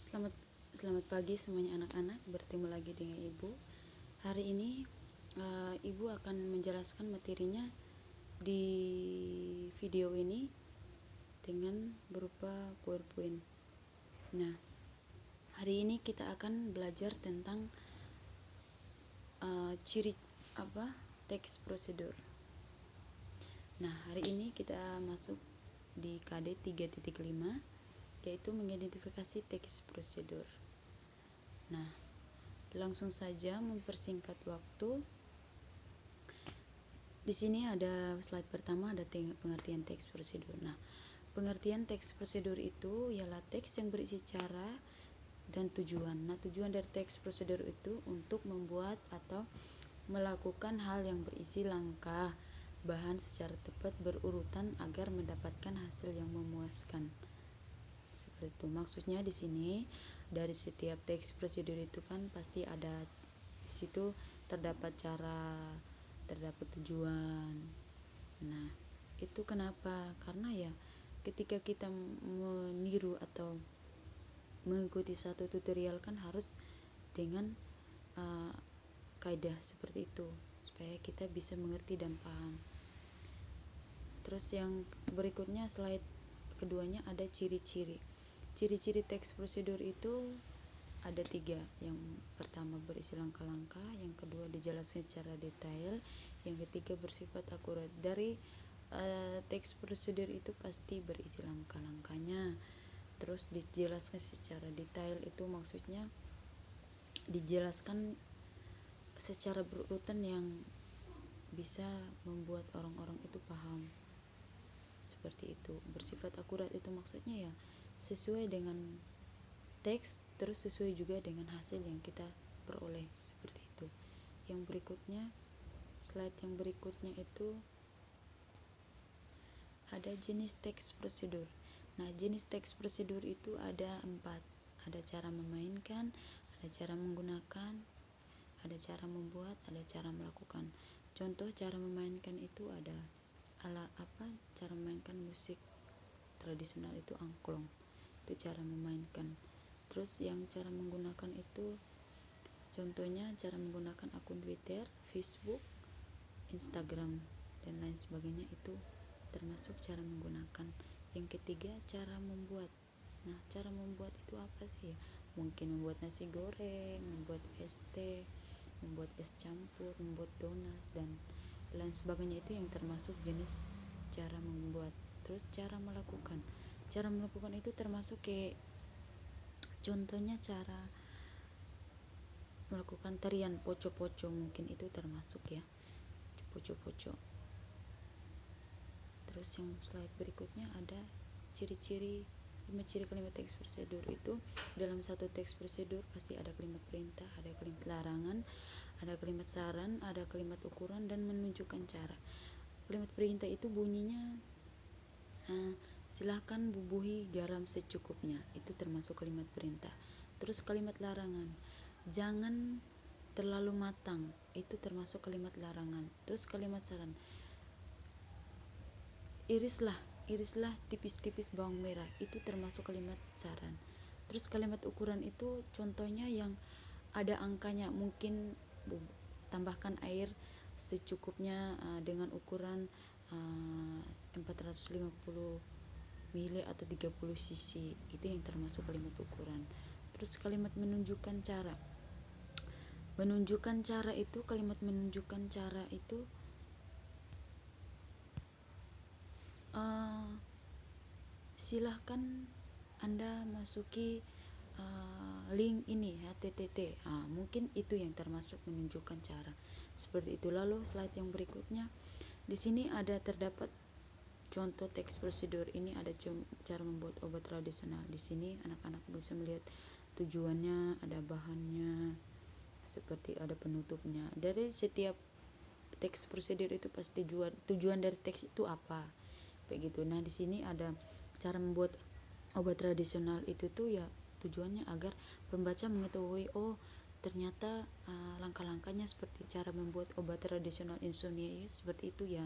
Selamat selamat pagi semuanya anak-anak, bertemu lagi dengan Ibu. Hari ini Ibu akan menjelaskan materinya di video ini dengan berupa PowerPoint. Nah, hari ini kita akan belajar tentang ciri teks prosedur. Nah, hari ini kita masuk di KD 3.5, yaitu mengidentifikasi teks prosedur. Nah, langsung saja mempersingkat waktu. Di sini ada slide pertama, ada pengertian teks prosedur. Nah, pengertian teks prosedur itu ialah teks yang berisi cara dan tujuan. Nah, tujuan dari teks prosedur itu untuk membuat atau melakukan hal yang berisi langkah bahan secara tepat berurutan agar mendapatkan hasil yang memuaskan. Seperti itu. Maksudnya di sini dari setiap teks prosedur itu kan pasti ada di situ terdapat cara, terdapat tujuan. Nah, itu kenapa? Karena ya ketika kita meniru atau mengikuti satu tutorial kan harus dengan kaidah seperti itu supaya kita bisa mengerti dan paham. Terus yang berikutnya slide keduanya ada ciri-ciri. Ciri-ciri teks prosedur itu ada 3. Yang pertama berisi langkah-langkah, yang kedua dijelaskan secara detail, yang ketiga bersifat akurat. Dari teks prosedur itu pasti berisi langkah-langkahnya. Terus dijelaskan secara detail itu maksudnya dijelaskan secara berurutan yang bisa membuat orang-orang itu paham. Seperti itu. Bersifat akurat itu maksudnya ya sesuai dengan teks, terus sesuai juga dengan hasil yang kita peroleh, seperti itu. Yang berikutnya, slide yang berikutnya itu ada jenis teks prosedur. Nah, jenis teks prosedur itu ada 4. Ada cara memainkan, ada cara menggunakan, ada cara membuat, ada cara melakukan. Contoh cara memainkan itu ada cara memainkan musik tradisional itu angklung. Itu cara memainkan. Terus yang cara menggunakan itu contohnya cara menggunakan akun Twitter, Facebook, Instagram dan lain sebagainya, itu termasuk cara menggunakan. Yang ketiga cara membuat. Nah, cara membuat itu apa sih ya? Mungkin membuat nasi goreng, membuat es teh, membuat es campur, membuat donat dan lain sebagainya, itu yang termasuk jenis cara membuat. Terus cara melakukan. Cara melakukan itu termasuk kayak contohnya cara melakukan tarian poco-poco, mungkin itu termasuk ya, poco-poco. Terus yang slide berikutnya ada ciri-ciri 5 ciri kalimat teks prosedur. Itu dalam satu teks prosedur pasti ada kalimat perintah, ada kalimat larangan, ada kalimat saran, ada kalimat ukuran dan menunjukkan cara. Kalimat perintah itu bunyinya silahkan bubuhi garam secukupnya, itu termasuk kalimat perintah. Terus kalimat larangan, jangan terlalu matang, itu termasuk kalimat larangan. Terus kalimat saran, irislah tipis-tipis bawang merah, itu termasuk kalimat saran. Terus kalimat ukuran itu contohnya yang ada angkanya, mungkin tambahkan air secukupnya dengan ukuran 450 ml atau 30 cc, itu yang termasuk kalimat ukuran. Terus kalimat menunjukkan cara. Menunjukkan cara itu, kalimat menunjukkan cara itu silahkan Anda masuki link ini http. Mungkin itu yang termasuk menunjukkan cara. Seperti itu. Lalu slide yang berikutnya, di sini ada terdapat contoh teks prosedur. Ini ada cara membuat obat tradisional. Di sini anak-anak bisa melihat tujuannya, ada bahannya, seperti ada penutupnya. Dari setiap teks prosedur itu pasti tujuan dari teks itu apa, begitu. Nah, di sini ada cara membuat obat tradisional itu tuh ya tujuannya agar pembaca mengetahui ternyata langkah-langkahnya seperti cara membuat obat tradisional insomnia ya, seperti itu ya,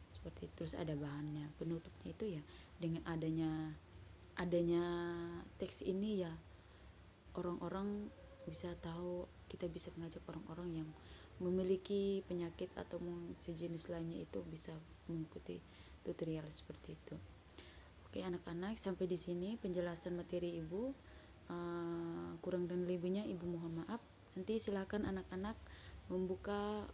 seperti itu. Terus ada bahannya, penutupnya itu ya dengan adanya teks ini ya orang-orang bisa tahu, kita bisa mengajak orang-orang yang memiliki penyakit atau sejenis lainnya itu bisa mengikuti tutorial seperti itu. Oke anak-anak, sampai di sini penjelasan materi Ibu. Kurang dan lebihnya Ibu mohon maaf. Nanti silakan anak-anak membuka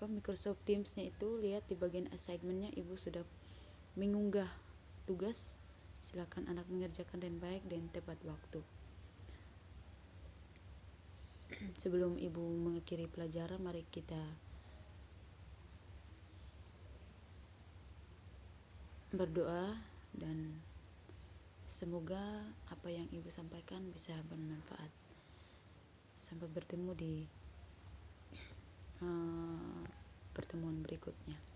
Microsoft Teams-nya itu, lihat di bagian assignment-nya Ibu sudah mengunggah tugas. Silakan anak mengerjakan dengan baik dan tepat waktu. Sebelum Ibu mengakhiri pelajaran, mari kita berdoa dan semoga apa yang Ibu sampaikan bisa bermanfaat. Sampai bertemu di pertemuan berikutnya.